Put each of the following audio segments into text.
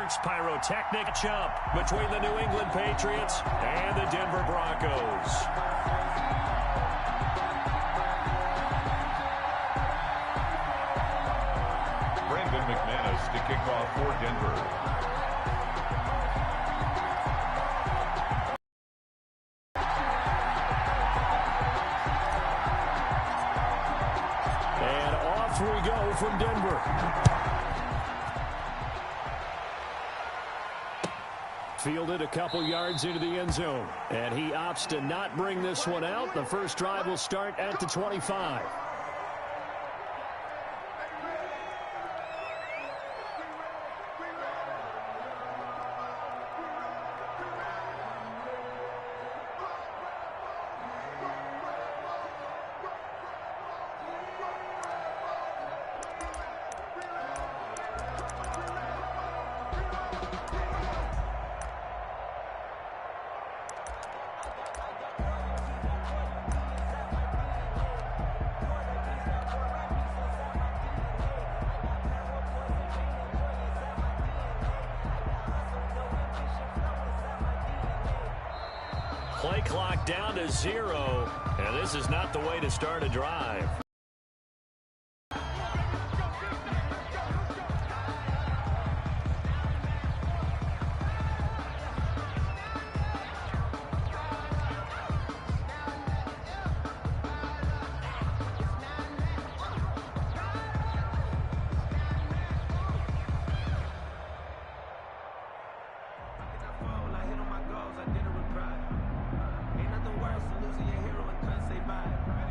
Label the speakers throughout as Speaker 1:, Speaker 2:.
Speaker 1: fireworks, pyrotechnic jump between the New England Patriots and the Denver Broncos.
Speaker 2: McManus to kick off for Denver.
Speaker 1: And off we go from Denver. Fielded a couple yards into the end zone. And he opts to not bring this one out. The first drive will start at the 25. Play clock down to 0, and this is not the way to start a drive.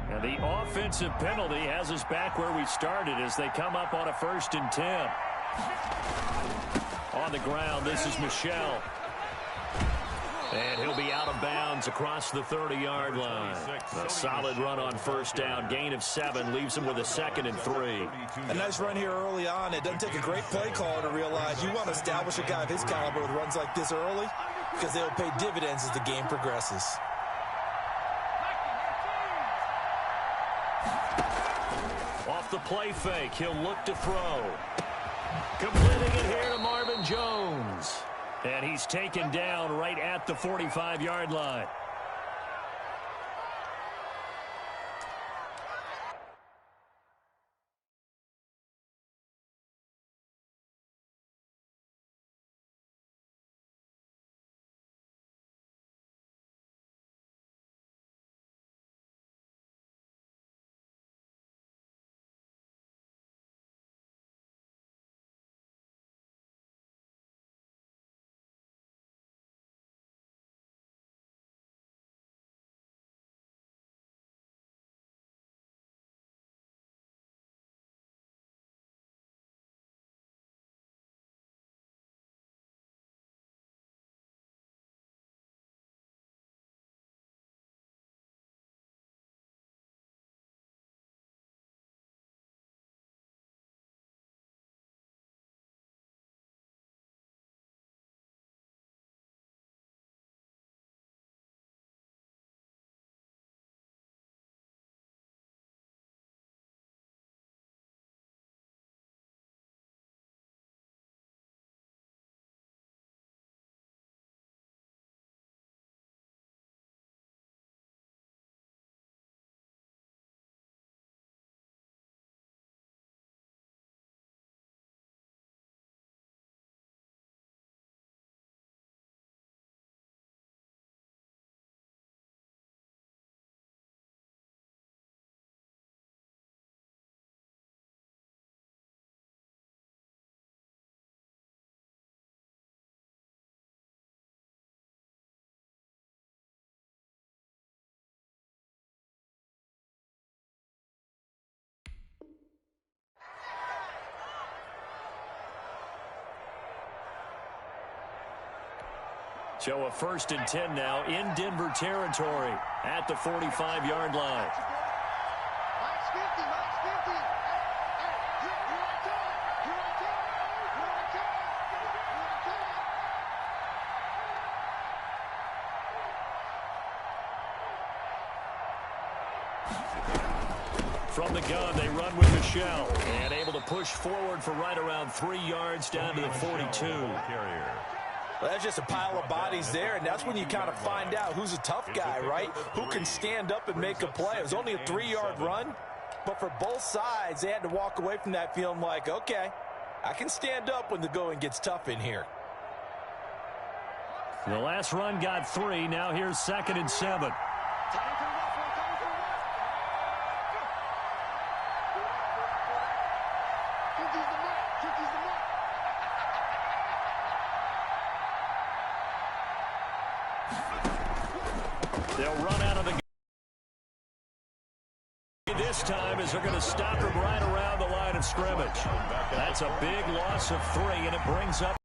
Speaker 1: And the offensive penalty has us back where we started as they come up on a 1st and 10. On the ground, this is Michel. And he'll be out of bounds across the 30-yard line. A solid run on 1st down. Gain of 7 leaves him with a 2nd and 3.
Speaker 3: A nice run here early on. It doesn't take a great play caller to realize you want to establish a guy of his caliber with runs like this early because they'll pay dividends as the game progresses.
Speaker 1: Off the play fake, he'll look to throw. Completing it here to Marvin Jones. And he's taken down right at the 45-yard line. So a 1st and 10 now in Denver territory at the 45-yard line. From the gun, they run with Michelle. And able to push forward for right around 3 yards down to the 42.
Speaker 3: Well, that's just a pile of bodies there, and that's when you kind of find out who's a tough guy, right? Who can stand up and make a play. It was only a 3-yard run, but for both sides, they had to walk away from that feeling like, okay, I can stand up when the going gets tough in here.
Speaker 1: The last run got 3. Now here's 2nd and 7. They'll run out of the this time as they're going to stop him right around the line of scrimmage. That's a big loss of 3, and it brings up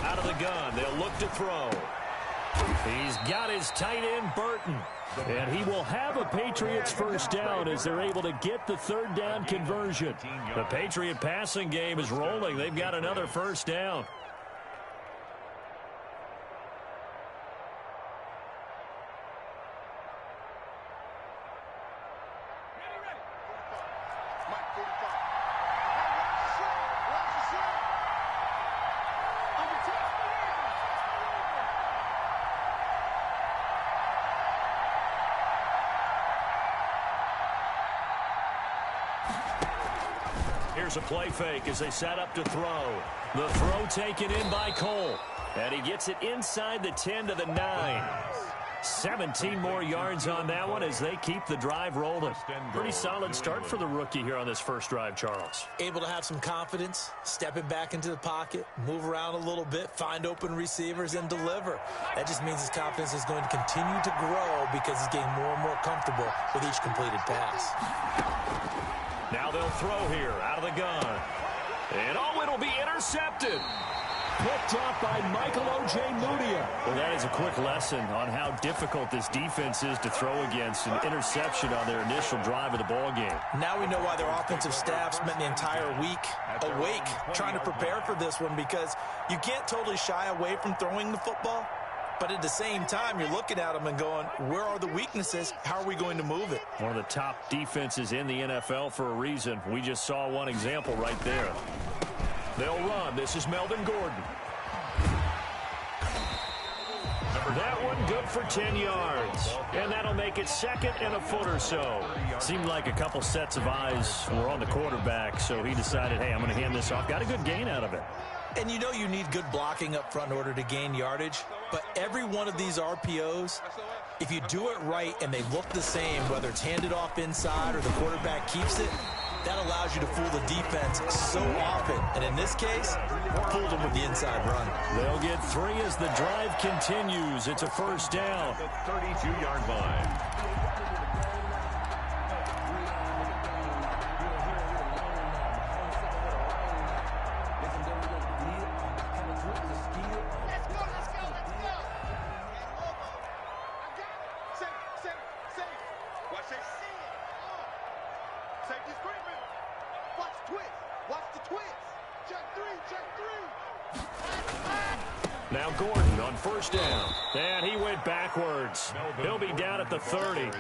Speaker 1: out of the gun. They'll look to throw. He's got his tight end, Burton. And he will have a Patriots first down as they're able to get the 3rd down conversion. The Patriot passing game is rolling. They've got another first down. Here's a play fake as they set up to throw. The throw taken in by Cole. And he gets it inside the 10 to the 9. 17 more yards on that one as they keep the drive rolling. Pretty solid start for the rookie here on this first drive, Charles.
Speaker 3: Able to have some confidence, stepping back into the pocket, move around a little bit, find open receivers, and deliver. That just means his confidence is going to continue to grow because he's getting more and more comfortable with each completed pass.
Speaker 1: Now they'll throw here out of the gun. And oh, it'll be intercepted. Picked up by Michael O.J. Mudia. Well, that is a quick lesson on how difficult this defense is to throw against. An interception on their initial drive of the ball game.
Speaker 3: Now we know why their offensive staff spent the entire week awake trying to prepare for this one, because you can't totally shy away from throwing the football. But at the same time, you're looking at them and going, where are the weaknesses? How are we going to move it?
Speaker 1: One of the top defenses in the NFL for a reason. We just saw one example right there. They'll run. This is Melvin Gordon. That one good for 10 yards. And that'll make it 2nd and a foot or so. Seemed like a couple sets of eyes were on the quarterback, so he decided, hey, I'm going to hand this off. Got a good gain out of it.
Speaker 3: And you know you need good blocking up front in order to gain yardage. But every one of these RPOs, if you do it right and they look the same, whether it's handed off inside or the quarterback keeps it, that allows you to fool the defense so often. And in this case, fooled them with the inside run.
Speaker 1: They'll get 3 as the drive continues. It's a first down.
Speaker 2: The 32-yard line.
Speaker 1: Now Gordon on first down. And he went backwards. He'll be down at the 30.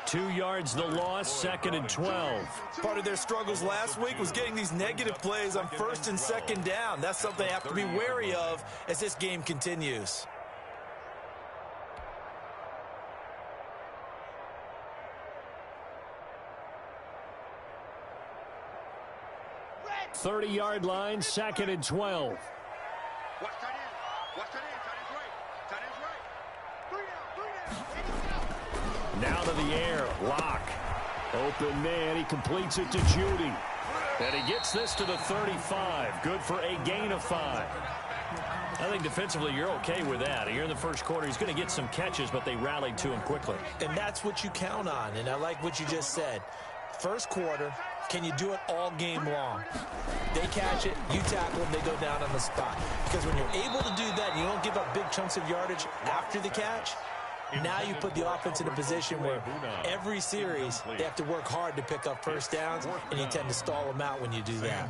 Speaker 1: 2 yards the loss, 2nd and 12.
Speaker 3: Part of their struggles last week was getting these negative plays on 1st and 2nd down. That's something they have to be wary of as this game continues.
Speaker 1: Thirty-yard line, 2nd and 12. Now to the air, Lock. Open man, he completes it to Judy. And he gets this to the 35. Good for a gain of 5. I think defensively you're okay with that. Here in the first quarter, he's going to get some catches, but they rallied to him quickly.
Speaker 3: And that's what you count on, and I like what you just said. First quarter, can you do it all game long? They catch it, you tackle them, they go down on the spot. Because when you're able to do that, and you don't give up big chunks of yardage after the catch, now you put the offense in a position where every series they have to work hard to pick up first downs, and you tend to stall them out when you do that.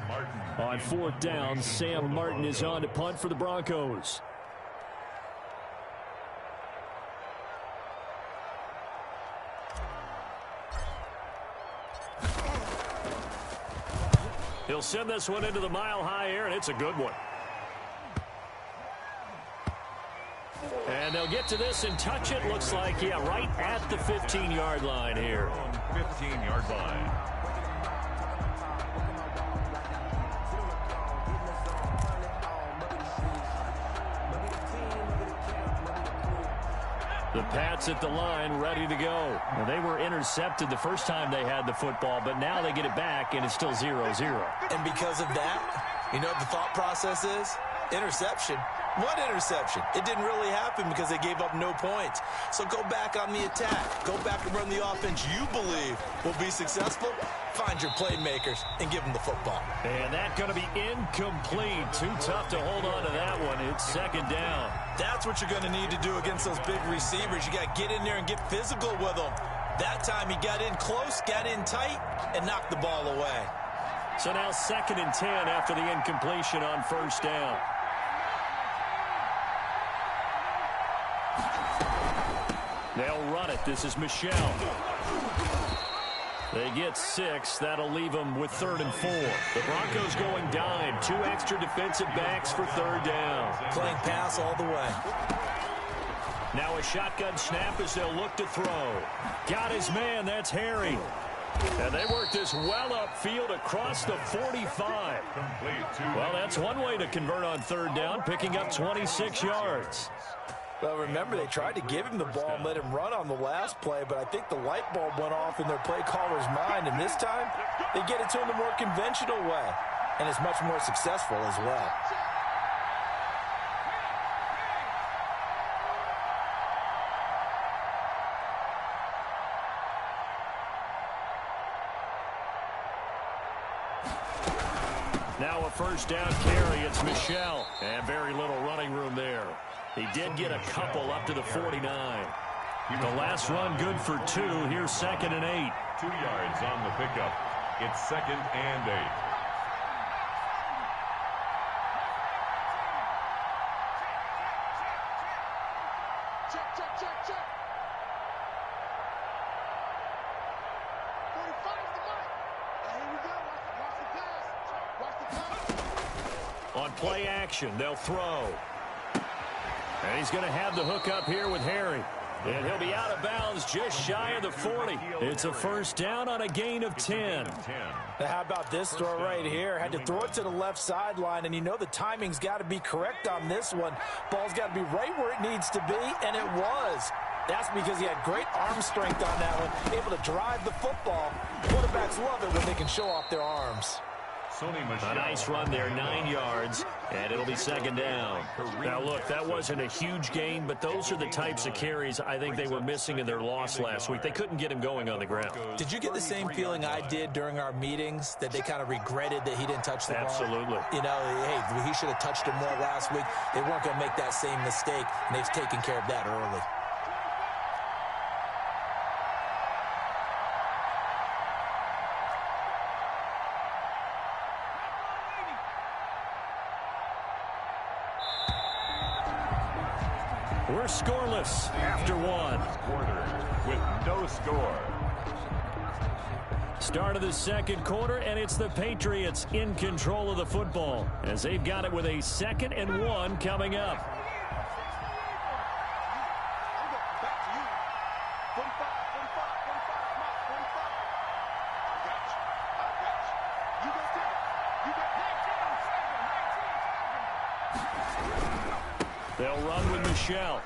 Speaker 1: On fourth down, Sam Martin is on to punt for the Broncos. He'll send this one into the mile-high air, and it's a good one. And they'll get to this and touch it. Looks like, yeah, right at the 15-yard line here.
Speaker 2: 15-yard line.
Speaker 1: The Pats at the line, ready to go. Well, they were intercepted the first time they had the football, but now they get it back, and it's still 0-0.
Speaker 3: And because of that, you know what the thought process is? Interception. What interception? It didn't really happen because they gave up no points. So go back on the attack. Go back and run the offense you believe will be successful. Find your playmakers and give them the football.
Speaker 1: And that's going to be incomplete. Too tough to hold on to that one. It's second down.
Speaker 3: That's what you're going to need to do against those big receivers. You got to get in there and get physical with them. That time he got in close, got in tight, and knocked the ball away.
Speaker 1: So now 2nd and 10 after the incompletion on first down. They'll run it. This is Michelle. They get 6. That'll leave them with 3rd and 4. The Broncos going dime. 2 extra defensive backs for 3rd down.
Speaker 3: Playing pass all the way.
Speaker 1: Now a shotgun snap as they'll look to throw. Got his man. That's Harry. And they work this well upfield across the 45. Well, that's one way to convert on 3rd down, picking up 26 yards.
Speaker 3: Well, remember, they tried to give him the ball and let him run on the last play, but I think the light bulb went off in their play caller's mind, and this time they get it to him the more conventional way, and it's much more successful as well.
Speaker 1: Now a first down carry. It's Michelle. And very little running room there. He did get a couple up to the 49. The last run good for 2. Here's 2nd and 8.
Speaker 2: 2 yards on the pickup. It's 2nd and 8.
Speaker 4: Check. 45's the mark. Here we go. Watch the pass.
Speaker 1: On play action, they'll throw. And he's going to have the hook up here with Harry. And he'll be out of bounds just shy of the 40. It's a first down on a gain of 10.
Speaker 3: Now, how about this throw right here? Had to throw it to the left sideline, and you know the timing's got to be correct on this one. Ball's got to be right where it needs to be, and it was. That's because he had great arm strength on that one, able to drive the football. Quarterbacks love it when they can show off their arms.
Speaker 1: A nice run there, 9 yards, and it'll be 2nd down. Now, look, that wasn't a huge gain, but those are the types of carries I think they were missing in their loss last week. They couldn't get him going on the ground.
Speaker 3: Did you get the same feeling I did during our meetings, that they kind of regretted that he didn't touch the ball?
Speaker 1: Absolutely.
Speaker 3: You know, hey, he should have touched him more last week. They weren't going to make that same mistake, and they've taken care of that early.
Speaker 1: We're scoreless after 1.
Speaker 2: Quarter with no score.
Speaker 1: Start of the 2nd quarter, and it's the Patriots in control of the football as they've got it with a 2nd and 1 coming up. They'll run with Michelle.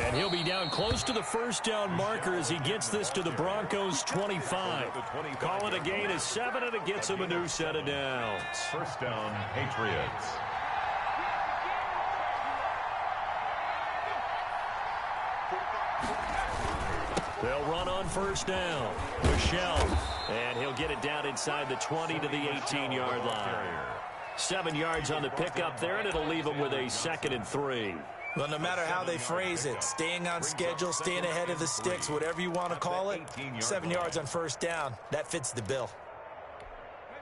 Speaker 1: And he'll be down close to the first down marker as he gets this to the Broncos 25. Call it a gain of 7, and it gets him a new set of downs.
Speaker 2: First down, Patriots.
Speaker 1: They'll run on first down. Michelle, and he'll get it down inside the 20 to the 18-yard line. 7 yards on the pickup there, and it'll leave them with a 2nd and 3.
Speaker 3: Well, no matter how they phrase it, staying on schedule, staying ahead of the sticks, whatever you want to call it, 7 yards on first down, that fits the bill.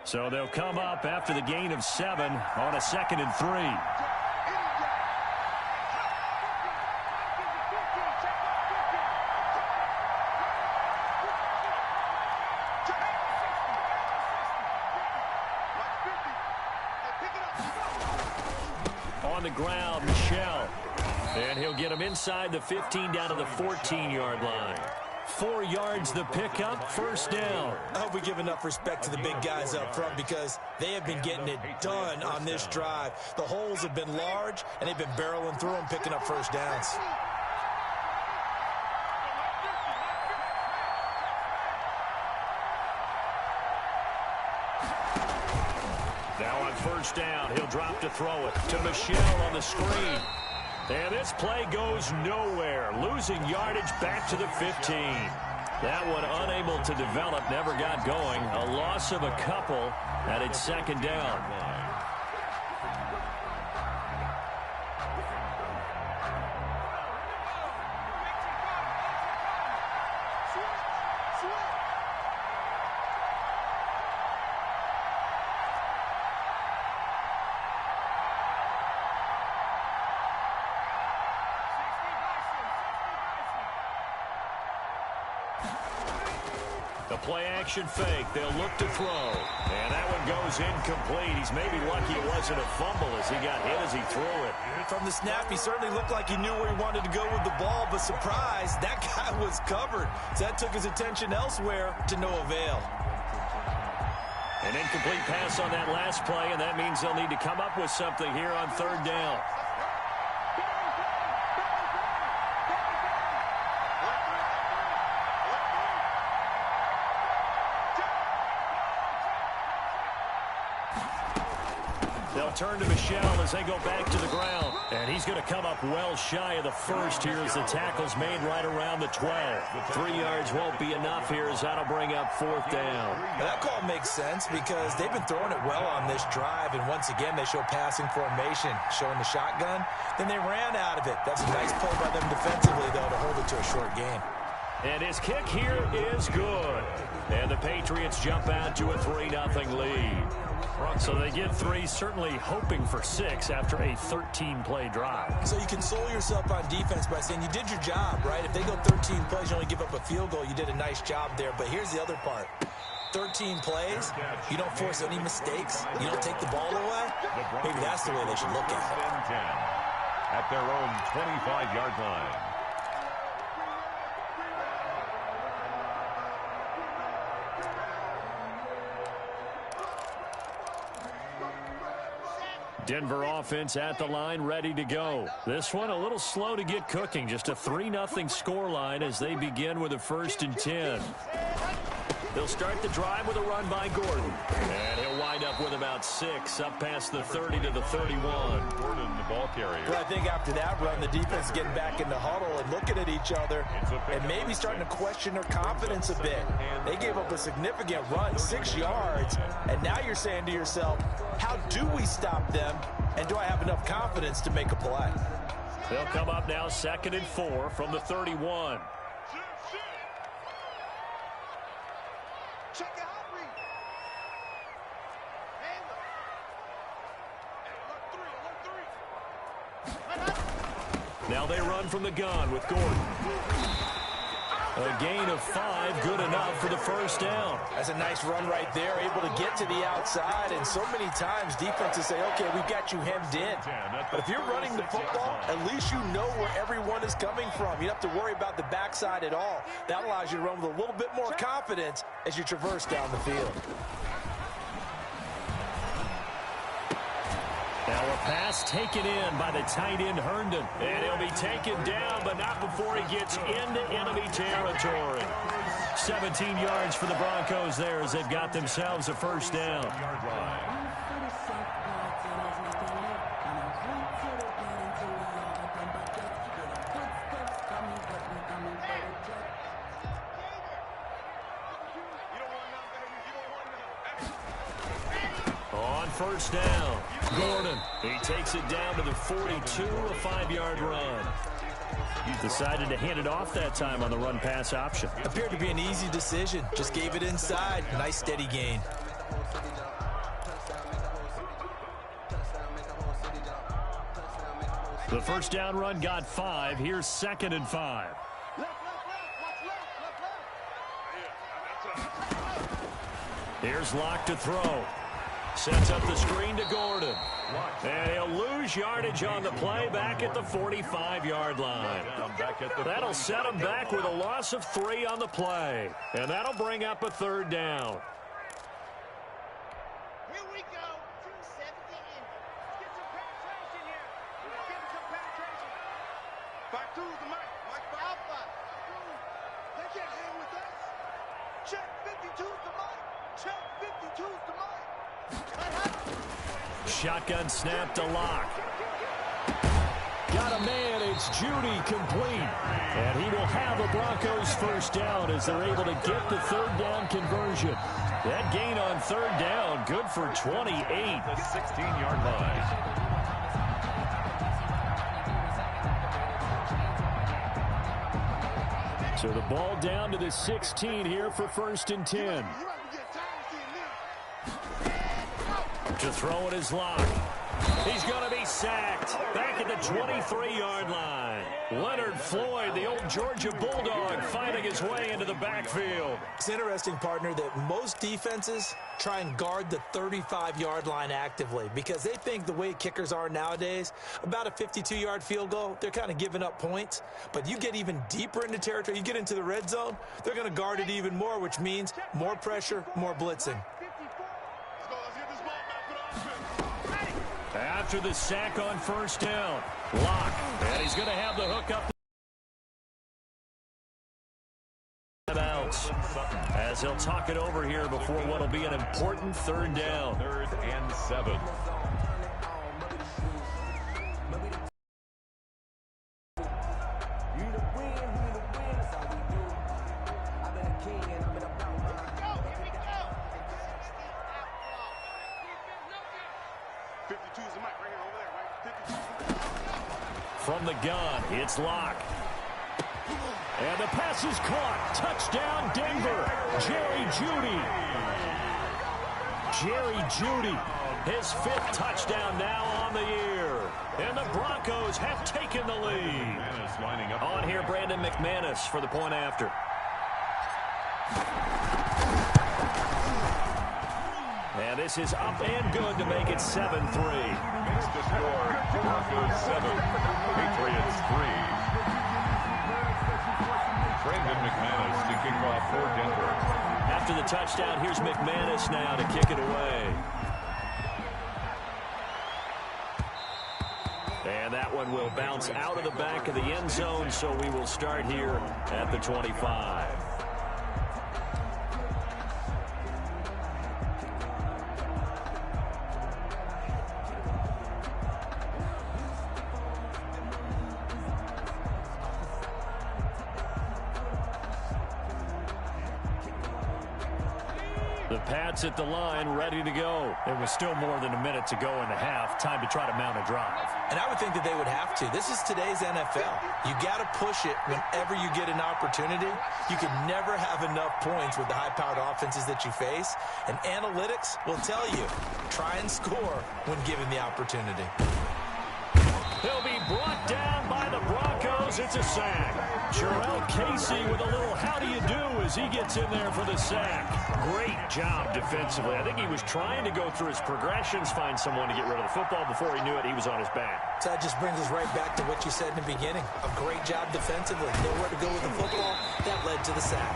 Speaker 1: So they'll come up after the gain of 7 on a 2nd and 3. On the ground, Michelle. And he'll get him inside the 15 down to the 14-yard line. 4 yards the pickup, first down.
Speaker 3: I hope we give enough respect to the big guys up front because they have been getting it done on this drive. The holes have been large, and they've been barreling through them, picking up first downs.
Speaker 1: Now on first down, he'll drop to throw it to Michelle on the screen. And this play goes nowhere, losing yardage back to the 15. That one unable to develop, never got going. A loss of a couple, and it's 2nd down. The play-action fake. They'll look to throw. And that one goes incomplete. He's maybe lucky it wasn't a fumble as he got hit as he threw it.
Speaker 3: From the snap, he certainly looked like he knew where he wanted to go with the ball, but surprise, that guy was covered. So that took his attention elsewhere to no avail.
Speaker 1: An incomplete pass on that last play, and that means they'll need to come up with something here on 3rd down. They'll turn to Michelle as they go back to the ground. And he's going to come up well shy of the first here as the tackle's made right around the 12. 3 yards won't be enough here as that'll bring up 4th down.
Speaker 3: That call makes sense because they've been throwing it well on this drive, and once again they show passing formation, showing the shotgun. Then they ran out of it. That's a nice play by them defensively, though, to hold it to a short gain.
Speaker 1: And his kick here is good. And the Patriots jump out to a 3-0 lead. So they get 3, certainly hoping for 6 after a 13-play drive.
Speaker 3: So you console yourself on defense by saying you did your job, right? If they go 13 plays, you only give up a field goal, you did a nice job there. But here's the other part. 13 plays, you don't force any mistakes, you don't take the ball away. Maybe that's the way they should look at it.
Speaker 2: At their own 25-yard line.
Speaker 1: Denver offense at the line, ready to go. This one a little slow to get cooking. Just a 3-0 scoreline as they begin with a 1st and 10. They'll start the drive with a run by Gordon. And he'll wind up with about 6 up past the 30 to the 31.
Speaker 2: Gordon, the ball carrier.
Speaker 3: Well, I think after that run, the defense is getting back in the huddle and looking at each other and maybe starting to question their confidence a bit. They gave up a significant run, 6 yards, and now you're saying to yourself, how do we stop them, and do I have enough confidence to make a play?
Speaker 1: They'll come up now 2nd and 4 from the 31.
Speaker 4: Check it out, read. Alert 3.
Speaker 1: Now they run from the gun with Gordon. A gain of 5, good enough for the 1st down.
Speaker 3: That's a nice run right there, able to get to the outside, and so many times defenses say, okay, we've got you hemmed in. But if you're running the football, at least you know where everyone is coming from. You don't have to worry about the backside at all. That allows you to run with a little bit more confidence as you traverse down the field.
Speaker 1: Now a pass taken in by the tight end Herndon. And he'll be taken down, but not before he gets into enemy territory. 17 yards for the Broncos there as they've got themselves a 1st down. first down. Gordon, he takes it down to the 42, a 5-yard run. He's decided to hand it off that time on the run-pass option.
Speaker 3: Appeared to be an easy decision. Just gave it inside. Nice steady gain.
Speaker 1: The first down run got 5. Here's 2nd and 5. Here's Locke to throw. Sets up the screen to Gordon. And he'll lose yardage on the play back at the 45-yard line. That'll set him back with a loss of 3 on the play. And that'll bring up a 3rd down.
Speaker 4: Here we go. 270 in. Let's get some penetration here. Let's get some penetration. Back to the mic. Mike Alpha. They can't hang with us. Check 52's the mic. Check 52's the mic.
Speaker 1: Shotgun snap to Locke. Got a man. It's Judy complete. And he will have a Broncos first down as they're able to get the 3rd down conversion. That gain on 3rd down, good for 28.
Speaker 2: The 16-yard line.
Speaker 1: So the ball down to the 16 here for 1st and 10. To throw it is Locke. He's going to be sacked. Back at the 23-yard line. Leonard Floyd, the old Georgia Bulldog, fighting his way into the backfield.
Speaker 3: It's interesting, partner, that most defenses try and guard the 35-yard line actively because they think the way kickers are nowadays, about a 52-yard field goal, they're kind of giving up points. But you get even deeper into territory, you get into the red zone, they're going to guard it even more, which means more pressure, more blitzing.
Speaker 1: After the sack on 1st down, Locke, and he's going to have the hook up. As he'll talk it over here before what will be an important 3rd down.
Speaker 2: 3rd and 7.
Speaker 1: From the gun, it's Locke. And the pass is caught. Touchdown, Denver. Jerry Jeudy, his 5th touchdown now on the year. And the Broncos have taken the lead. On here, Brandon McManus for the point after. And this is up and good to make it 7-3.
Speaker 2: Makes the score Broncos 7, Patriots 3. Brandon McManus to kick off for Denver.
Speaker 1: After the touchdown, here's McManus now to kick it away. And that one will bounce out of the back of the end zone, so we will start here at the 25. The Pats at the line, ready to go. There was still more than a minute to go in the half. Time to try to mount a drive.
Speaker 3: And I would think that they would have to. This is today's NFL. You got to push it whenever you get an opportunity. You can never have enough points with the high-powered offenses that you face. And analytics will tell you, try and score when given the opportunity.
Speaker 1: He'll be brought down by the Broncos. It's a sack. Jarrell Casey with a little how do you do as he gets in there for the sack. Great job defensively. I think he was trying to go through his progressions, find someone to get rid of the football. Before he knew it, he was on his back.
Speaker 3: So that just brings us right back to what you said in the beginning. A great job defensively. Nowhere to go with the football. That led to the sack.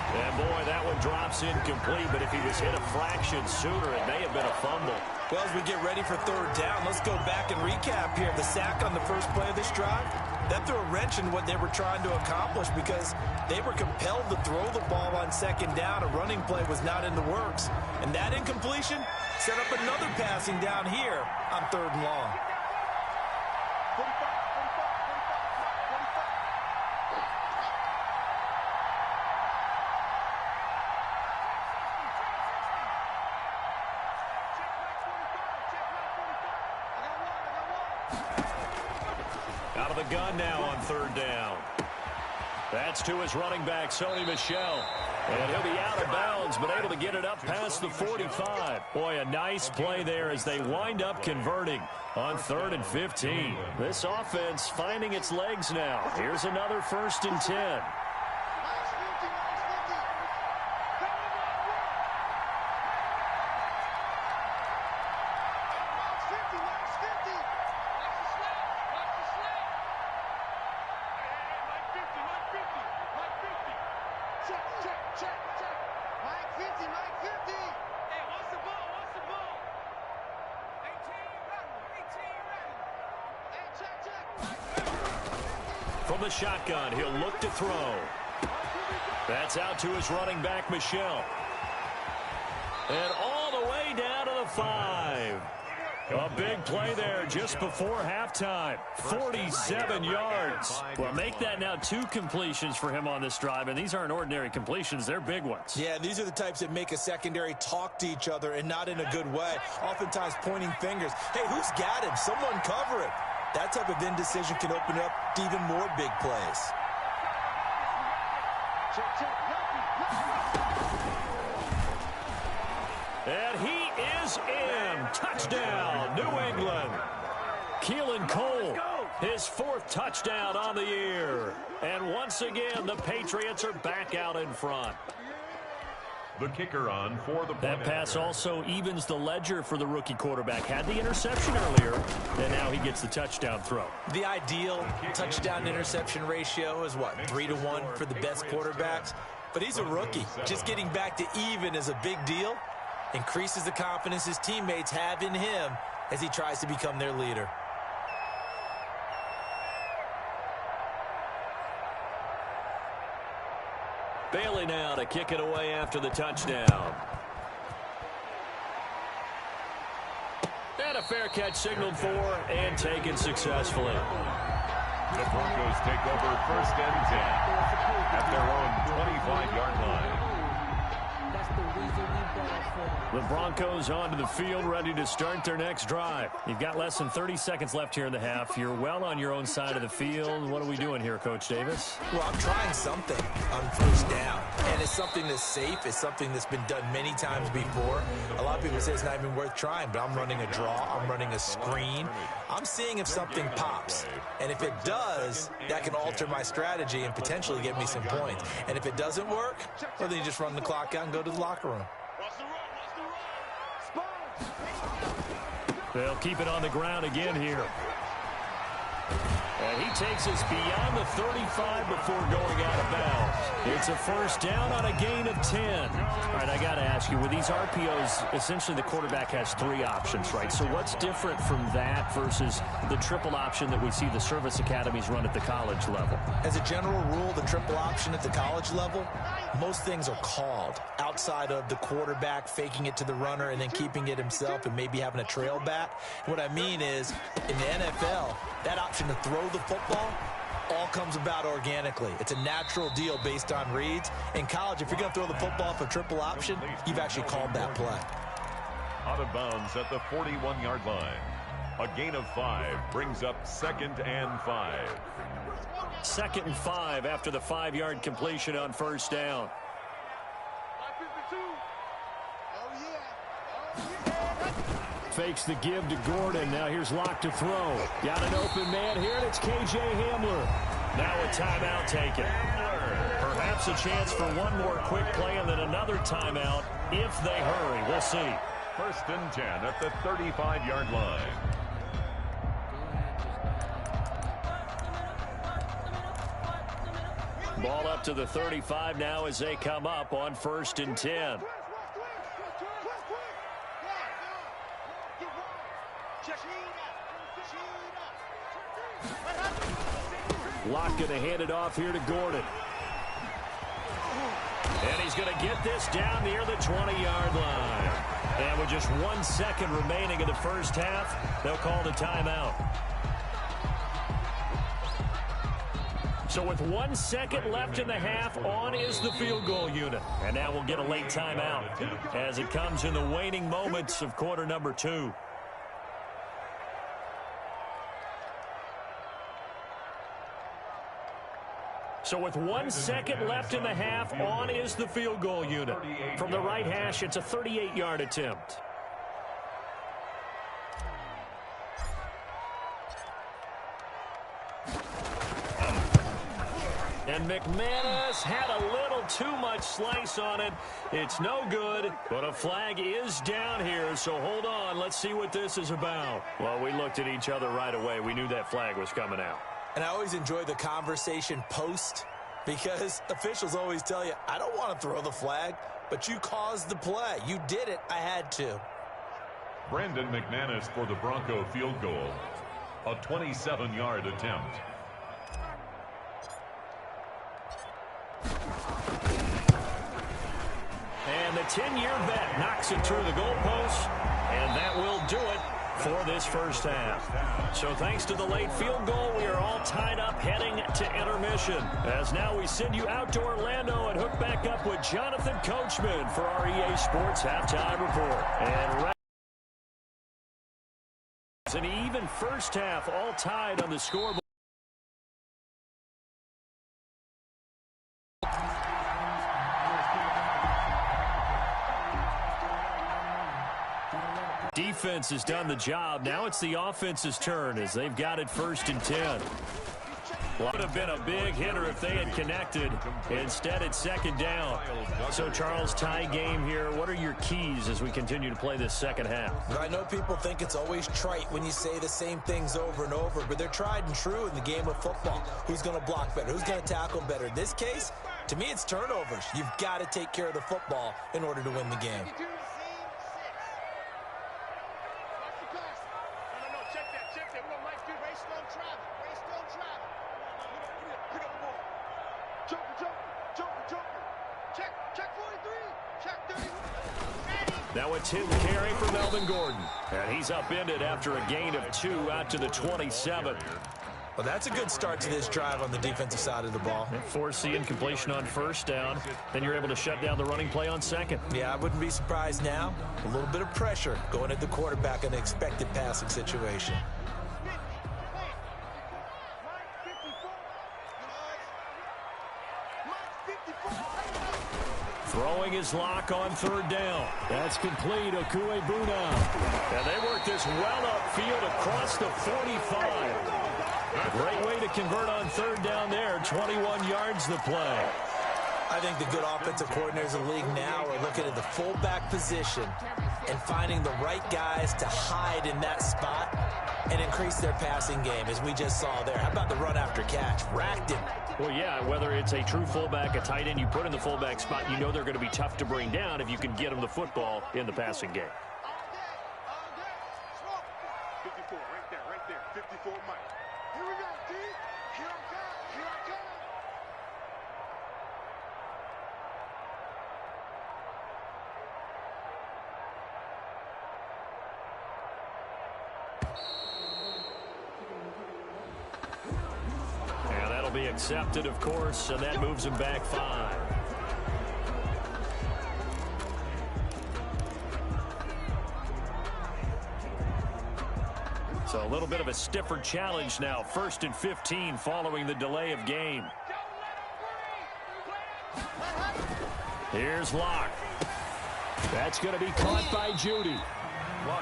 Speaker 1: And boy, that one drops incomplete, but if he was hit a fraction sooner, it may have been a fumble.
Speaker 3: Well, as we get ready for 3rd down, let's go back and recap here. The sack on the first play of this drive, that threw a wrench in what they were trying to accomplish because they were compelled to throw the ball on 2nd down. A running play was not in the works. And that incompletion set up another passing down here on 3rd and long.
Speaker 1: the gun now on third down. That's to his running back, Sony Michel. And he'll be out of bounds, but able to get it up past the 45. Boy, a nice play there as they wind up converting on 3rd and 15. This offense finding its legs now. Here's another 1st and 10. From the shotgun, he'll look to throw. That's out to his running back, Michel. And all the way down to the 5. A big play there just before halftime. 47 yards. Well, make that now 2 completions for him on this drive, and these aren't ordinary completions. They're big ones.
Speaker 3: Yeah, these are the types that make a secondary talk to each other and not in a good way. Oftentimes pointing fingers. Hey, who's got him? Someone cover him. That type of indecision can open up to even more big plays.
Speaker 1: And he is in. Touchdown, New England. Keelan Cole, his 4th touchdown on the year. And once again, the Patriots are back out in front.
Speaker 2: The kicker on for the point.
Speaker 1: That pass also evens the ledger for the rookie quarterback. Had the interception earlier, and now he gets the touchdown throw.
Speaker 3: The ideal touchdown-interception ratio is, what, 3-to-1 for the best quarterbacks? But he's a rookie. Just getting back to even is a big deal. Increases the confidence his teammates have in him as he tries to become their leader.
Speaker 1: Bailey now to kick it away after the touchdown. And a fair catch signaled for and taken successfully.
Speaker 2: The Broncos take over 1st and 10 at their own 25-yard line.
Speaker 1: The Broncos onto the field, ready to start their next drive. You've got less than 30 seconds left here in the half. You're well on your own side of the field. What are we doing here, Coach Davis?
Speaker 3: Well, I'm trying something on 1st down. And it's something that's safe. It's something that's been done many times before. A lot of people say it's not even worth trying, but I'm running a draw. I'm running a screen. I'm seeing if something pops. And if it does, that can alter my strategy and potentially get me some points. And if it doesn't work, well, then you just run the clock out and go to the locker room.
Speaker 1: They'll keep it on the ground again here. And he takes us beyond the 35 before going out of bounds. It's a 1st down on a gain of 10. All right, I got to ask you, with these RPOs, essentially the quarterback has 3 options, right? So what's different from that versus the triple option that we see the service academies run at the college level?
Speaker 3: As a general rule, the triple option at the college level, most things are called outside of the quarterback faking it to the runner and then keeping it himself and maybe having a trail back. What I mean is, in the NFL, that option to throw the football all comes about organically. It's a natural deal based on reads. In college, if you're going to throw the football for triple option, you've actually called that play.
Speaker 2: Out of bounds at the 41-yard line. A gain of 5 brings up 2nd and 5.
Speaker 1: 2nd and 5 after the 5-yard completion on 1st down. Fakes the give to Gordon. Now here's Locke to throw. Got an open man here, and it's K.J. Hamler. Now a timeout taken. Perhaps a chance for one more quick play and then another timeout if they hurry. We'll see.
Speaker 2: 1st and 10 at the 35-yard line.
Speaker 1: Ball up to the 35 now as they come up on 1st and 10. Locke going to hand it off here to Gordon. And he's going to get this down near the 20-yard line. And with just 1 second remaining in the 1st half, they'll call the timeout. So with 1 second left in the half, on is the field goal unit. And now we'll get a late timeout as it comes in the waning moments of quarter number 2. So with 1 second left in the half, on is the field goal unit. From the right hash, it's a 38-yard attempt. And McManus had a little too much slice on it. It's no good, but a flag is down here, so hold on. Let's see what this is about. Well, we looked at each other right away. We knew that flag was coming out.
Speaker 3: And I always enjoy the conversation post because officials always tell you, I don't want to throw the flag, but you caused the play. You did it. I had to.
Speaker 2: Brandon McManus for the Bronco field goal. A 27-yard attempt.
Speaker 1: And the 10-year vet knocks it through the goalpost, and that will do it for this first half. So thanks to the late field goal, we are all tied up heading to intermission. As now we send you out to Orlando and hook back up with Jonathan Coachman for our EA Sports Halftime Report. And it's an even first half, all tied on the scoreboard. Defense has done the job. Now it's the offense's turn as they've got it 1st and 10. Would have been a big hitter if they had connected. Instead, it's 2nd down. So, Charles, tie game here. What are your keys as we continue to play this second half?
Speaker 3: I know people think it's always trite when you say the same things over and over, but they're tried and true in the game of football. Who's going to block better? Who's going to tackle better? In this case, to me, it's turnovers. You've got to take care of the football in order to win the game.
Speaker 1: Now it's his carry for Melvin Gordon. And he's upended after a gain of 2 out to the 27.
Speaker 3: Well, that's a good start to this drive on the defensive side of the ball.
Speaker 1: Forcing completion on 1st down. Then you're able to shut down the running play on 2nd.
Speaker 3: Yeah, I wouldn't be surprised now. A little bit of pressure going at the quarterback in an expected passing situation.
Speaker 1: Throwing his lock on 3rd down. That's complete. Ucme. And they work this well upfield across the 45. A great way to convert on 3rd down there. 21 yards the play.
Speaker 3: I think the good offensive coordinators in the league now are looking at the fullback position and finding the right guys to hide in that spot and increase their passing game, as we just saw there. How about the run after catch? Racked him.
Speaker 1: Well, yeah, whether it's a true fullback, a tight end you put in the fullback spot, you know they're going to be tough to bring down if you can get them the football in the passing game.
Speaker 4: 54, right there, 54, Mike. Here we go, D. Here I come, here I come.
Speaker 1: And that'll be accepted, of course, and that moves him back 5. So a little bit of a stiffer challenge now. 1st and 15 following the delay of game. Here's Locke. That's going to be caught by Judy.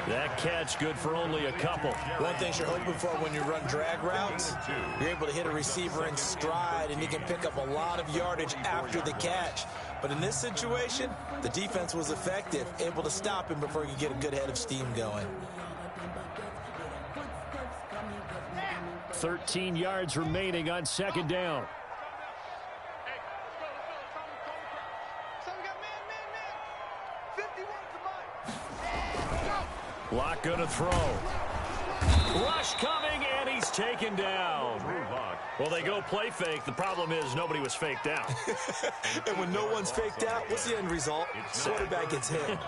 Speaker 1: That catch good for only a couple.
Speaker 3: One thing you're hoping for when you run drag routes, you're able to hit a receiver in stride, and you can pick up a lot of yardage after the catch. But in this situation, the defense was effective, able to stop him before he could get a good head of steam going.
Speaker 1: 13 yards remaining on 2nd down. Locke going to throw. Rush coming, and he's taken down. Well, they go play fake. The problem is nobody was faked out.
Speaker 3: And when no one's faked out, what's the end result? Quarterback gets hit.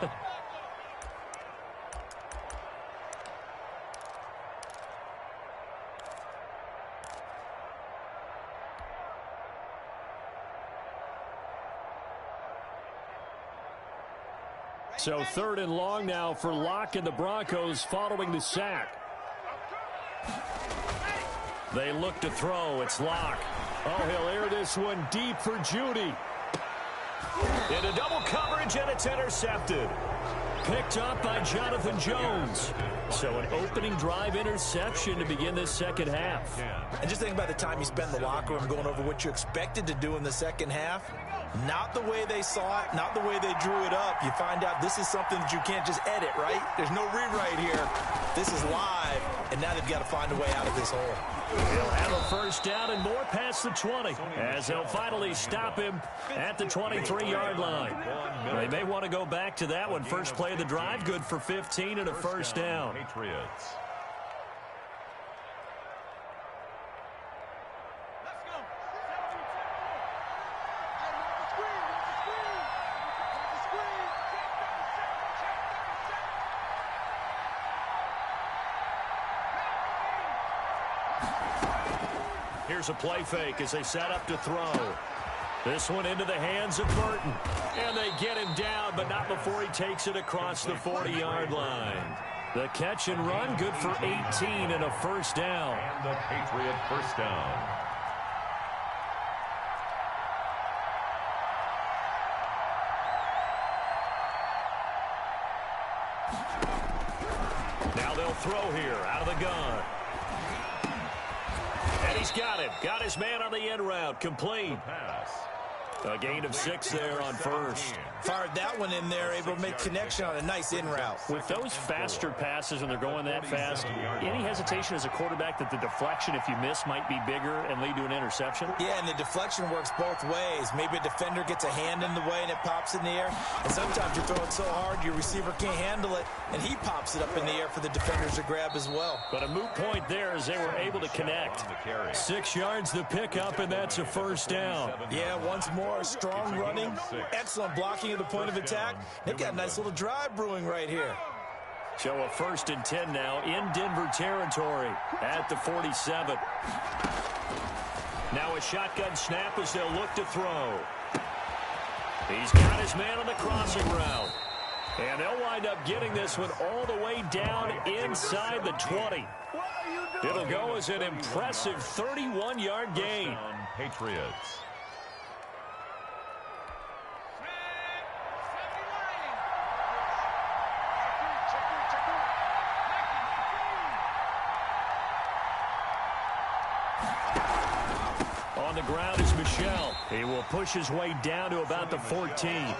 Speaker 1: So 3rd and long now for Locke and the Broncos following the sack. They look to throw. It's Locke. Oh, he'll air this one deep for Judy. Into double coverage, and it's intercepted. Picked up by Jonathan Jones. So an opening drive interception to begin this second half.
Speaker 3: And just think about the time you spend in the locker room going over what you expected to do in the second half. Not the way they saw it, not the way they drew it up. You find out this is something that you can't just edit, right? There's no rewrite here. This is live, and now they've got to find a way out of this hole.
Speaker 1: He'll have a first down and more past the 20 as they'll finally stop him at the 23-yard line. They may want to go back to that one. First play of the drive, good for 15 and a first down.
Speaker 2: Patriots.
Speaker 1: Here's a play fake as they set up to throw. This one into the hands of Burton. And they get him down, but not before he takes it across the 40-yard line. The catch and run, good for 18 and a first down.
Speaker 2: And the Patriot first down.
Speaker 1: Now they'll throw here out of the gun. And he's got him. Got his man on the end route. Complete.
Speaker 2: Pass.
Speaker 1: A gain of 6 there on first.
Speaker 3: Fired that one in there, able to make connection on a nice in route.
Speaker 1: With those faster passes when they're going that fast, any hesitation as a quarterback that the deflection, if you miss, might be bigger and lead to an interception?
Speaker 3: Yeah, and the deflection works both ways. Maybe a defender gets a hand in the way and it pops in the air. And sometimes you're throwing so hard your receiver can't handle it, and he pops it up in the air for the defenders to grab as well.
Speaker 1: But a moot point there as they were able to connect. 6 yards the pickup, and that's a first down.
Speaker 3: Yeah, once more, strong running, excellent blocking at the point of attack. They've got a nice little drive brewing right here.
Speaker 1: So a 1st and 10 now in Denver territory at the 47. Now a shotgun snap as they'll look to throw. He's got his man on the crossing route. And they'll wind up getting this one all the way down inside the 20. It'll go as an impressive 31-yard gain.
Speaker 2: Patriots.
Speaker 1: On the ground is Michel. He will push his way down to about the 14.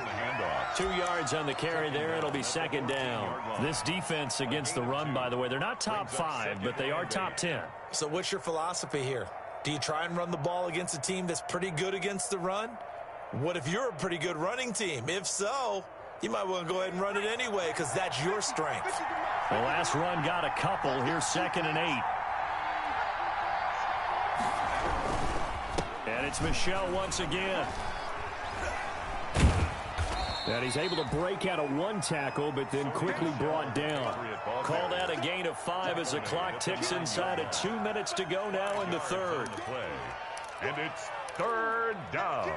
Speaker 1: 2 yards on the carry there. It'll be second down. This defense against the run, by the way, they're not top 5, but they are top 10.
Speaker 3: So what's your philosophy here? Do you try and run the ball against a team that's pretty good against the run? What if you're a pretty good running team? If so, you might want to go ahead and run it anyway because that's your strength.
Speaker 1: The last run got a couple. Here's 2nd and 8. And it's Michel once again. And he's able to break out of one tackle, but then quickly brought down. Call that a gain of 5 as the clock ticks inside of 2 minutes to go now in the third.
Speaker 2: And it's 3rd down.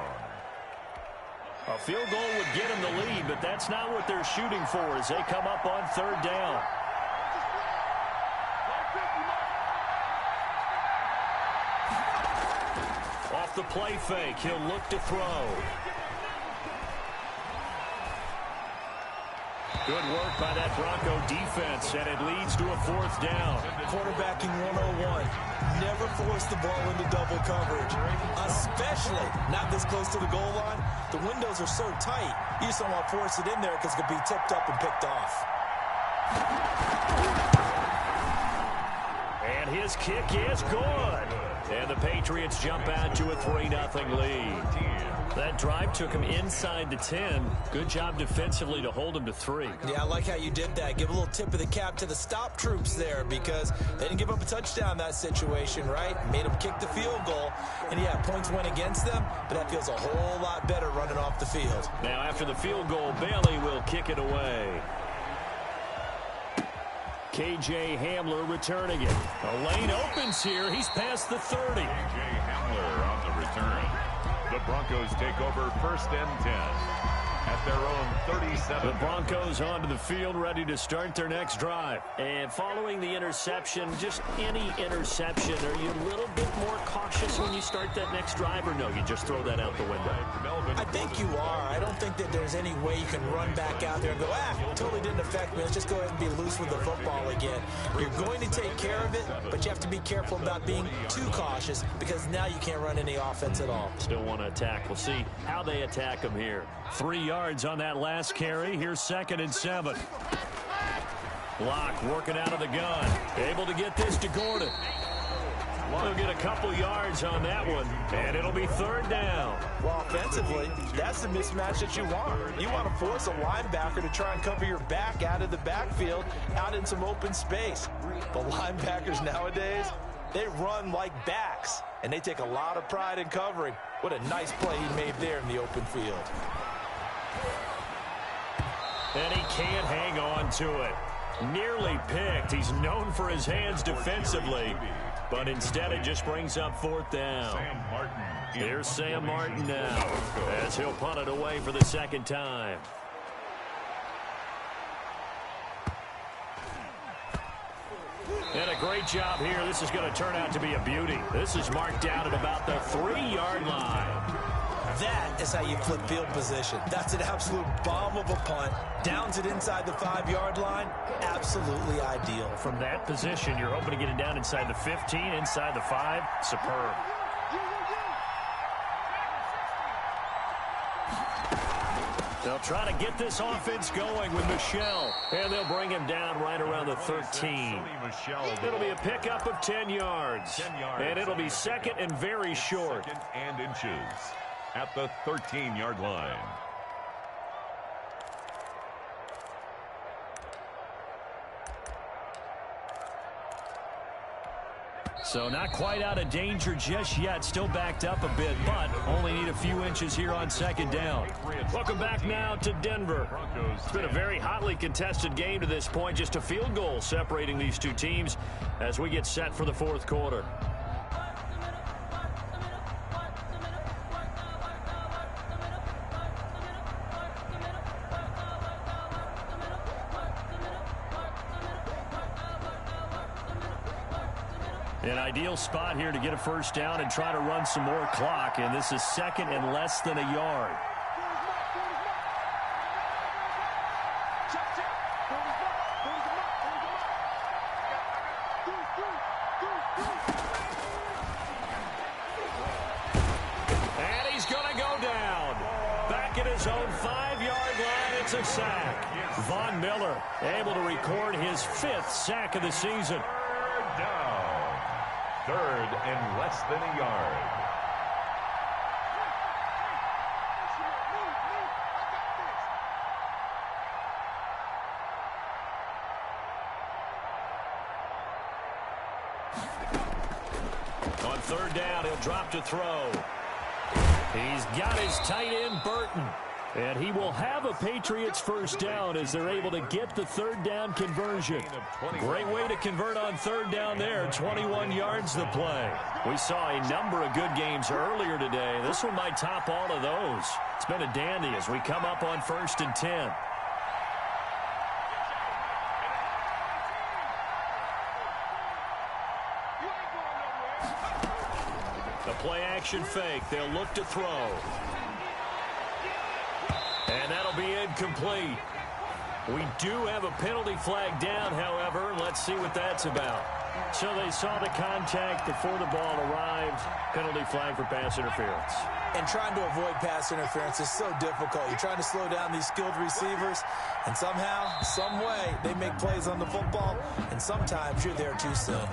Speaker 1: A field goal would get them the lead, but that's not what they're shooting for as they come up on 3rd down. Off the play fake, he'll look to throw. Good work by that Bronco defense, and it leads to a 4th down.
Speaker 3: Quarterbacking 101. Never force the ball into double coverage, especially not this close to the goal line. The windows are so tight, you just don't want to force it in there because it could be tipped up and picked off.
Speaker 1: And his kick is good. And the Patriots jump out to a 3-0 lead. That drive took him inside the 10. Good job defensively to hold him to 3.
Speaker 3: Yeah, I like how you did that. Give a little tip of the cap to the stop troops there because they didn't give up a touchdown in that situation, right? Made them kick the field goal. And, yeah, points went against them, but that feels a whole lot better running off the field.
Speaker 1: Now, after the field goal, Bailey will kick it away. K.J. Hamler returning it. A lane opens here. He's past the 30.
Speaker 2: K.J. Hamler on the return. The Broncos take over 1st and 10 at their own 27.
Speaker 1: The Broncos onto the field, ready to start their next drive. And following the interception, just any interception, are you a little bit more cautious when you start that next drive, or no, you just throw that out the window?
Speaker 3: I think you are. I don't think that there's any way you can run back out there and go, totally didn't affect me. Let's just go ahead and be loose with the football again. You're going to take care of it, but you have to be careful about being too cautious because now you can't run any offense at all.
Speaker 1: Still want to attack. We'll see how they attack them here. 3 yards on that last carry. Here's 2nd and 7. Block working out of the gun. Able to get this to Gordon. We'll get a couple yards on that one, and it'll be 3rd down.
Speaker 3: Well, offensively, that's the mismatch that you want. You want to force a linebacker to try and cover your back out of the backfield, out in some open space. The linebackers nowadays, they run like backs, and they take a lot of pride in covering. What a nice play he made there in the open field.
Speaker 1: And he can't hang on to it. Nearly picked. He's known for his hands defensively, but instead it just brings up 4th down. Here's Sam Martin now as he'll punt it away for the 2nd time. And a great job here. This is going to turn out to be a beauty. This is marked down at about the 3-yard line.
Speaker 3: That is how you flip field position. That's an absolute bomb of a punt. Downs it inside the 5-yard line. Absolutely ideal.
Speaker 1: From that position, you're hoping to get it down inside the 15, inside the 5. Superb. They'll try to get this offense going with Michel, and they'll bring him down right around the 13. It'll be a pickup of 10 yards, and it'll be 2nd and very short.
Speaker 2: 2nd and inches at the 13-yard line.
Speaker 1: So not quite out of danger just yet. Still backed up a bit, but only need a few inches here on 2nd down. Welcome back now to Denver. It's been a very hotly contested game to this point. Just a field goal separating these two teams as we get set for the 4th quarter. An ideal spot here to get a 1st down and try to run some more clock, and this is 2nd and less than a yard. And he's going to go down. Back at his own 5-yard line, it's a sack. Von Miller able to record his 5th sack of the season.
Speaker 2: 3rd and less than a yard.
Speaker 1: On 3rd down, he'll drop to throw. He's got his tight end, Burton. And he will have a Patriots 1st down as they're able to get the 3rd down conversion. Great way to convert on 3rd down there. 21 yards the play. We saw a number of good games earlier today. This one might top all of those. It's been a dandy as we come up on 1st and 10. The play action fake. They'll look to throw. And that'll be incomplete. We do have a penalty flag down, however. Let's see what that's about. So they saw the contact before the ball arrived. Penalty flag for pass interference.
Speaker 3: And trying to avoid pass interference is so difficult. You're trying to slow down these skilled receivers, and somehow, some way, they make plays on the football, and sometimes you're there too soon.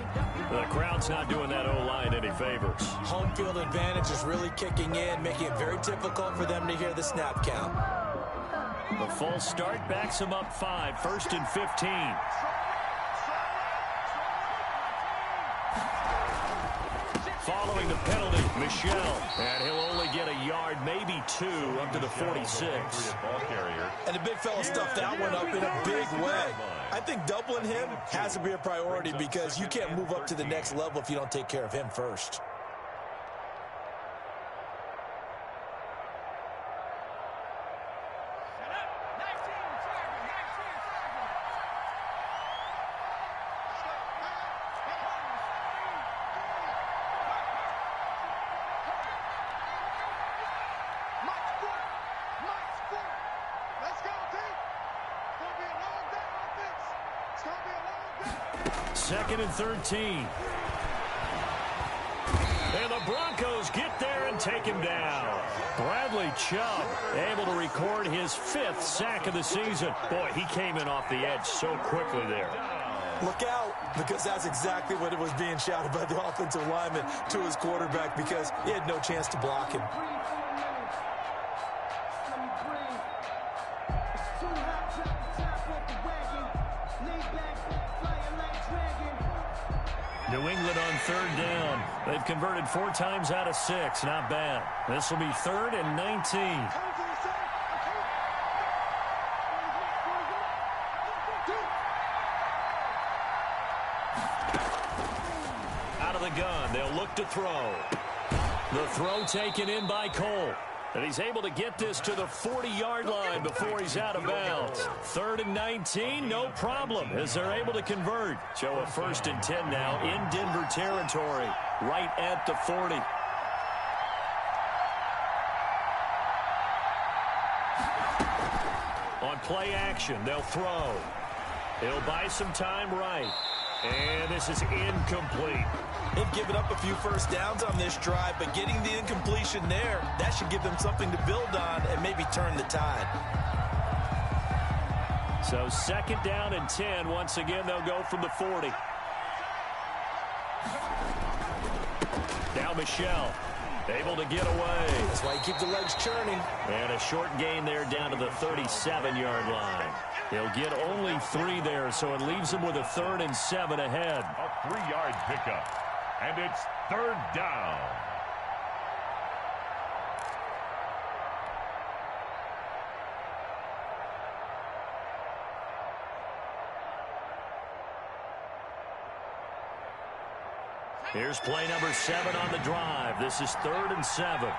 Speaker 1: The crowd's not doing that O-line any favors.
Speaker 3: Home field advantage is really kicking in, making it very difficult for them to hear the snap count.
Speaker 1: The false start backs him up 5, 1st and 15. Following the penalty, Michel, and he'll only get a yard, maybe 2, up to the 46.
Speaker 3: And the big fella stuffed that one up in a big way. I think doubling him has to be a priority because you can't move up to the next level if you don't take care of him first.
Speaker 1: 2nd and 13. And the Broncos get there and take him down. Bradley Chubb able to record his 5th sack of the season. Boy, he came in off the edge so quickly there.
Speaker 3: Look out, because that's exactly what it was being shouted by the offensive lineman to his quarterback, because he had no chance to block him.
Speaker 1: New England on 3rd down. They've converted 4 times out of 6. Not bad. This will be 3rd and 19. Out of the gun. They'll look to throw. The throw taken in by Cole. And he's able to get this to the 40-yard line before he's out of bounds. 3rd and 19, no problem, as they're able to convert. So a 1st and 10 now in Denver territory, right at the 40. On play action, they'll throw. He'll buy some time right. And this is incomplete.
Speaker 3: They've given up a few first downs on this drive, but getting the incompletion there, that should give them something to build on and maybe turn the tide.
Speaker 1: So 2nd down and 10. Once again, they'll go from the 40. Now Michelle, able to get away.
Speaker 3: That's why you keep the legs churning.
Speaker 1: And a short gain there down to the 37-yard line. He'll get only 3 there, so it leaves him with a 3rd and 7 ahead.
Speaker 2: A 3-yard pickup. And it's 3rd down.
Speaker 1: Here's play number 7 on the drive. This is 3rd and 7.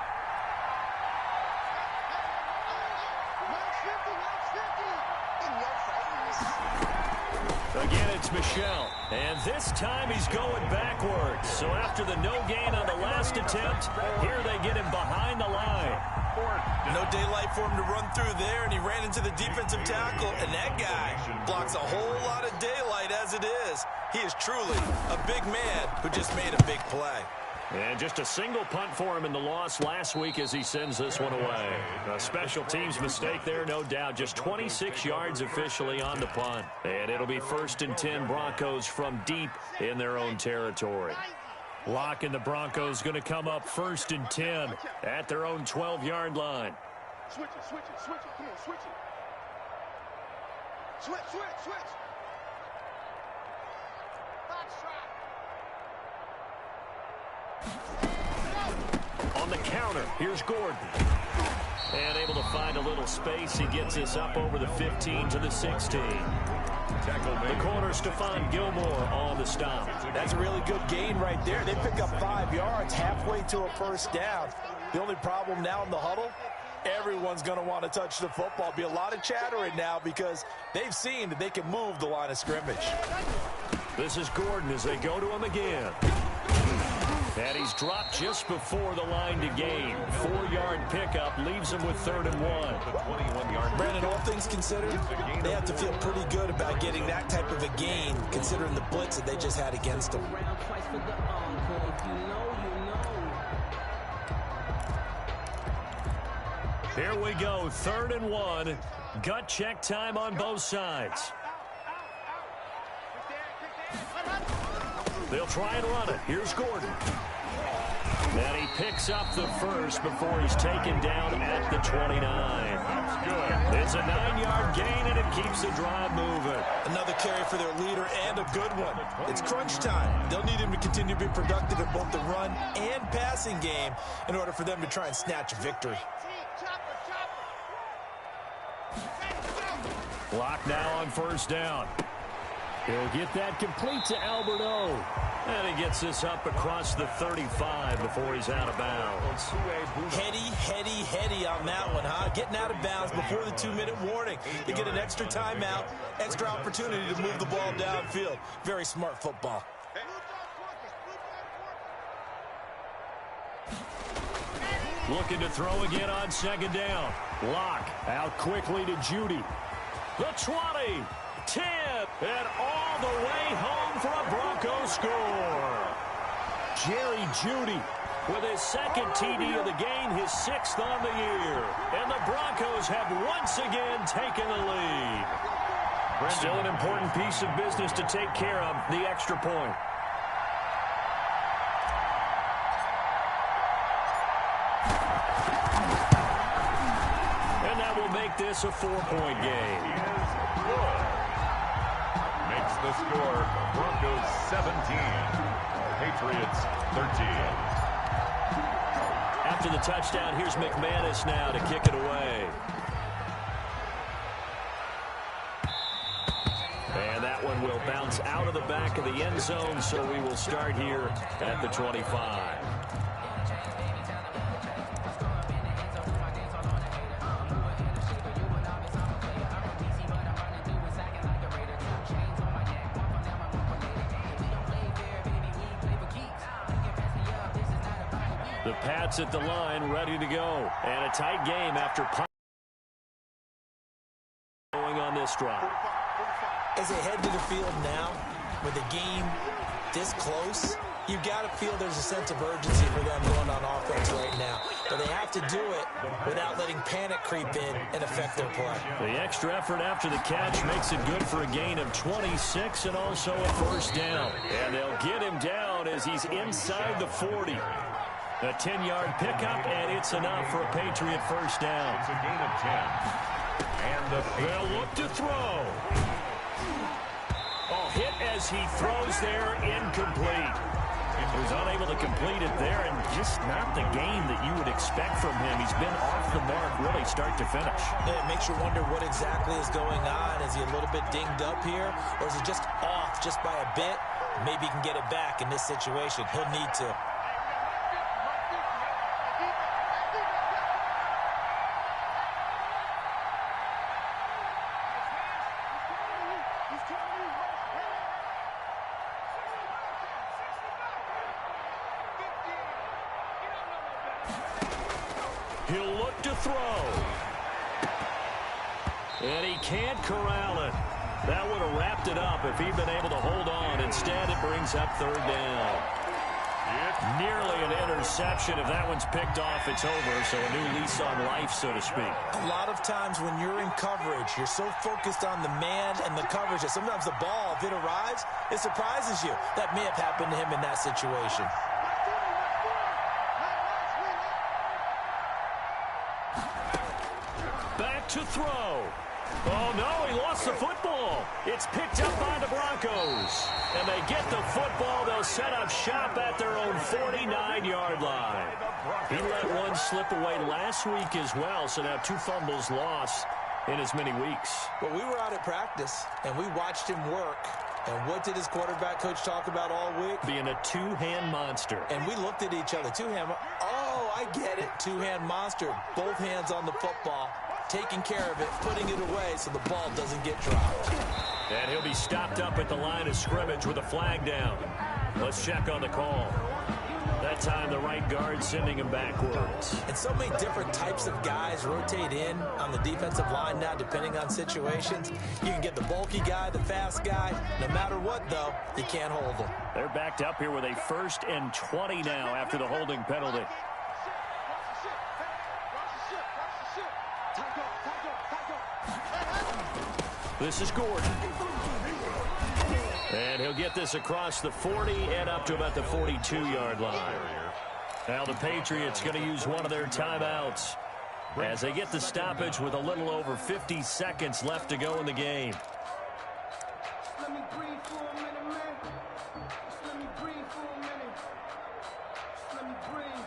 Speaker 1: Again, it's Michelle. And this time he's going backwards. So after the no gain on the last attempt, here they get him behind the line.
Speaker 3: No daylight for him to run through there, and he ran into the defensive tackle, and that guy blocks a whole lot of daylight as it is. He is truly a big man who just made a big play.
Speaker 1: And just a single punt for him in the loss last week as he sends this one away. A special teams mistake there, no doubt. Just 26 yards officially on the punt. And it'll be 1st and 10 Broncos from deep in their own territory. Locke and the Broncos going to come up 1st and 10 at their own 12-yard line.
Speaker 4: Switch it, switch it, switch it. Come on, switch it. Switch, switch, switch. Box trap.
Speaker 1: On the counter, here's Gordon. And able to find a little space. He gets us up over the 15 to the 16. The corner, Stephon Gilmore on the stop.
Speaker 3: That's a really good gain right there. They pick up 5 yards halfway to a 1st down. The only problem now in the huddle, everyone's going to want to touch the football. Be a lot of chattering now because they've seen that they can move the line of scrimmage.
Speaker 1: This is Gordon as they go to him again. And he's dropped just before the line to gain. 4-yard pickup leaves him with 3rd and 1.
Speaker 3: Brandon, all things considered, they have to feel pretty good about getting that type of a gain, considering the blitz that they just had against them.
Speaker 1: Here we go, 3rd and 1. Gut check time on both sides. They'll try and run it. Here's Gordon. And he picks up the first before he's taken down at the 29. It's a 9-yard gain, and it keeps the drive moving.
Speaker 3: Another carry for their leader, and a good one. It's crunch time. They'll need him to continue to be productive in both the run and passing game in order for them to try and snatch a victory.
Speaker 1: Locke now on 1st down. He'll get that complete to Alberto. And he gets this up across the 35 before he's out of bounds.
Speaker 3: Heady on that one, huh? Getting out of bounds before the 2-minute warning. They get an extra timeout, extra opportunity to move the ball downfield. Very smart football.
Speaker 1: Looking to throw again on 2nd down. Locke out quickly to Judy. The 20. tip, and all the way home for a Broncos score. Jerry Jeudy with his second TD of the game, his 6th on the year. And the Broncos have once again taken the lead. Still an important piece of business to take care of, the extra point. And that will make this a 4-point game.
Speaker 2: Makes the score Broncos 17, Patriots 13.
Speaker 1: After the touchdown, here's McManus now to kick it away. And that one will bounce out of the back of the end zone, so we will start here at the 25. The Pats at the line, ready to go. And a tight game after going on this drive.
Speaker 3: As they head to the field now, with the game this close, you've got to feel there's a sense of urgency for them going on offense right now. But they have to do it without letting panic creep in and affect their play.
Speaker 1: The extra effort after the catch makes it good for a gain of 26 and also a first down. And they'll get him down as he's inside the 40. A 10-yard pickup, and it's enough for a Patriot first down.
Speaker 2: It's a gain of 10. And
Speaker 1: they'll look to throw. Oh, hit as he throws there, incomplete. He was unable to complete it there, and just not the game that you would expect from him. He's been off the mark really start to finish.
Speaker 3: Yeah, it makes you wonder what exactly is going on. Is he a little bit dinged up here, or is he just off just by a bit? Maybe he can get it back in this situation. He'll need to.
Speaker 1: He'll look to throw. And he can't corral it. That would have wrapped it up if he'd been able to hold on. Instead, it brings up third down. Nearly an interception. If that one's picked off, it's over. So a new lease on life, so to speak.
Speaker 3: A lot of times when you're in coverage, you're so focused on the man and the coverage that sometimes the ball, if it arrives, it surprises you. That may have happened to him in that situation.
Speaker 1: Back to throw. Oh, no, he lost the football. It's picked up by the Broncos. And they get the football. They'll set up shop at their own 49-yard line. He let one slip away last week as well, so now 2 fumbles lost in as many weeks.
Speaker 3: Well, we were out at practice, and we watched him work. And what did his quarterback coach talk about all week?
Speaker 1: Being a two-hand monster.
Speaker 3: And we looked at each other. Two-hand. Oh, I get it. Two-hand monster. Both hands on the football. Taking care of it, putting it away so the ball doesn't get dropped.
Speaker 1: And he'll be stopped up at the line of scrimmage with a flag down. Let's check on the call. That time the right guard sending him backwards.
Speaker 3: And so many different types of guys rotate in on the defensive line now depending on situations. You can get the bulky guy, the fast guy. No matter what, though, you can't hold them.
Speaker 1: They're backed up here with a 1st and 20 now after the holding penalty. This is Gordon. And he'll get this across the 40 and up to about the 42-yard line. Now the Patriots going to use one of their timeouts as they get the stoppage with a little over 50 seconds left to go in the game.
Speaker 5: Let me breathe for a minute, man. Let me breathe for a minute. Let me breathe.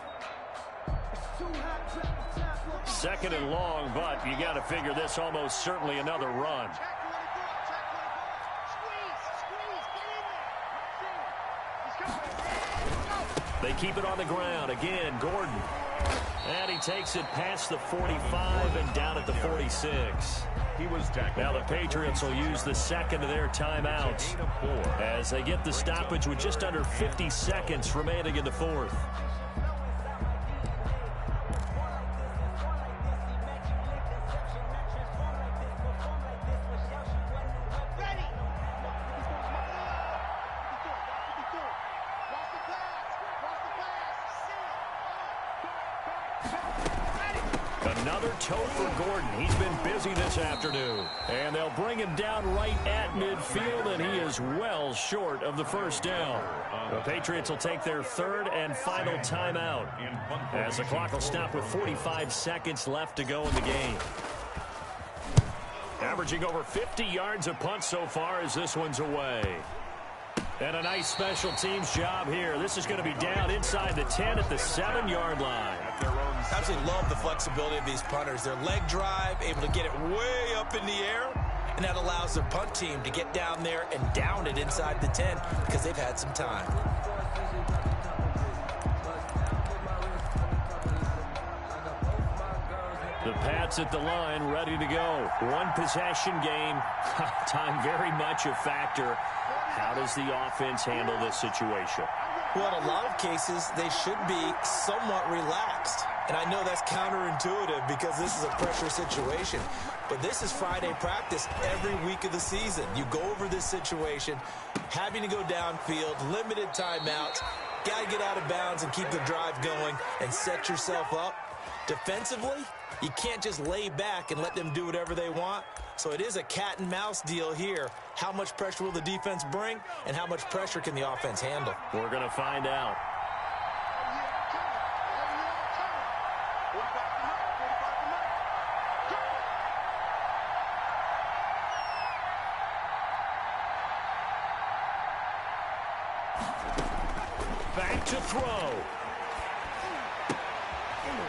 Speaker 5: It's too hot, drop the top off.
Speaker 1: 2nd and long, but you got to figure this almost certainly another run. They keep it on the ground. Again, Gordon. And he takes it past the 45 and down at the 46.
Speaker 2: He was tackled.
Speaker 1: Now the Patriots will use the 2nd of their timeouts as they get the stoppage with just under 50 seconds remaining in the 4th.
Speaker 4: Ready.
Speaker 1: Another toe for Gordon. He's been busy this afternoon. And they'll bring him down right at midfield, and he is well short of the first down. The Patriots will take their third and final timeout as the clock will stop with 45 seconds left to go in the game. Averaging over 50 yards a punt so far as this one's away. And a nice special teams job here. This is going to be down inside the 10 at the 7-yard line.
Speaker 3: Absolutely love the flexibility of these punters. Their leg drive, able to get it way up in the air, and that allows their punt team to get down there and down it inside the 10 because they've had some time.
Speaker 1: The Pats at the line, ready to go. One possession game. Time very much a factor. How does the offense handle this situation?
Speaker 3: Well, in a lot of cases, they should be somewhat relaxed. And I know that's counterintuitive because this is a pressure situation. But this is Friday practice every week of the season. You go over this situation, having to go downfield, limited timeouts, got to get out of bounds and keep the drive going and set yourself up. Defensively, you can't just lay back and let them do whatever they want. So it is a cat and mouse deal here. How much pressure will the defense bring, and how much pressure can the offense handle?
Speaker 1: We're going to find out. Back to throw.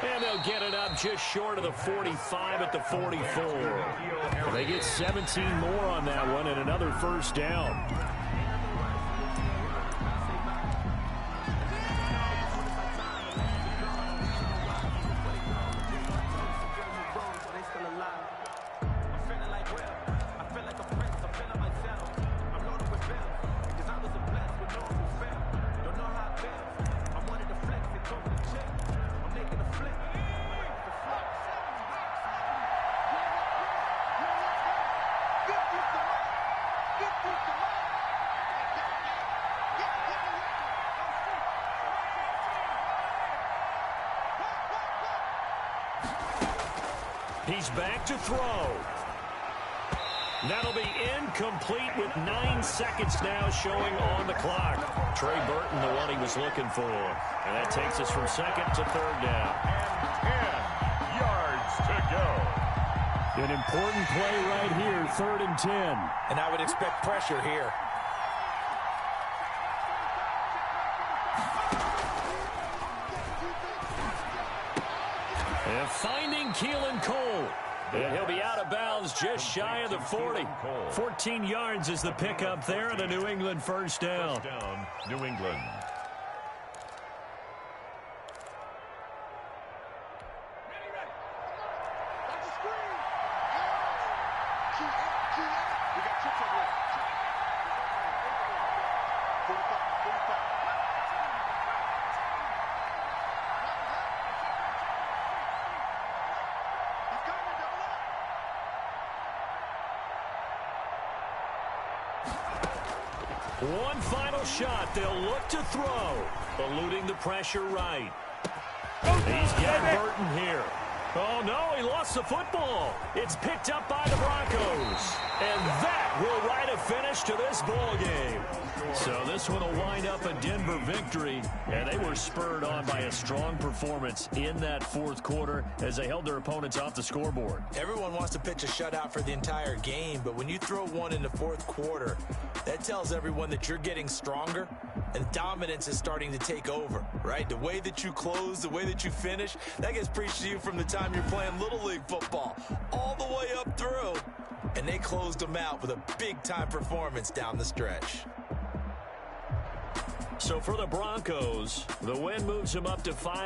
Speaker 1: And they'll get it up just short of the 45 at the 44. They get 17 more on that one and another first down. He's back to throw. That'll be incomplete with 9 seconds now showing on the clock. Trey Burton, the one he was looking for. And that takes us from second to third down.
Speaker 2: And 10 yards to go.
Speaker 1: An important play right here, 3rd and 10.
Speaker 3: And I would expect pressure here.
Speaker 1: And finding Keelan Cole. And he'll be out of bounds just shy of the 40. 14 yards is the pickup there and a New England first down.
Speaker 2: First down, New England.
Speaker 1: One final shot. They'll look to throw. Eluding the pressure right. He's got Burton here. Oh, no, he lost the football. It's picked up by the Broncos. And that will write a finish to this ball game. So this one will wind up a Denver victory. And they were spurred on by a strong performance in that fourth quarter as they held their opponents off the scoreboard.
Speaker 3: Everyone wants to pitch a shutout for the entire game, but when you throw one in the fourth quarter, that tells everyone that you're getting stronger and dominance is starting to take over, right? The way that you close, the way that you finish, that gets preached to you from the time you're playing Little League football all the way up through. And they closed them out with a big-time performance down the stretch.
Speaker 1: So for the Broncos, the win moves them up to 5.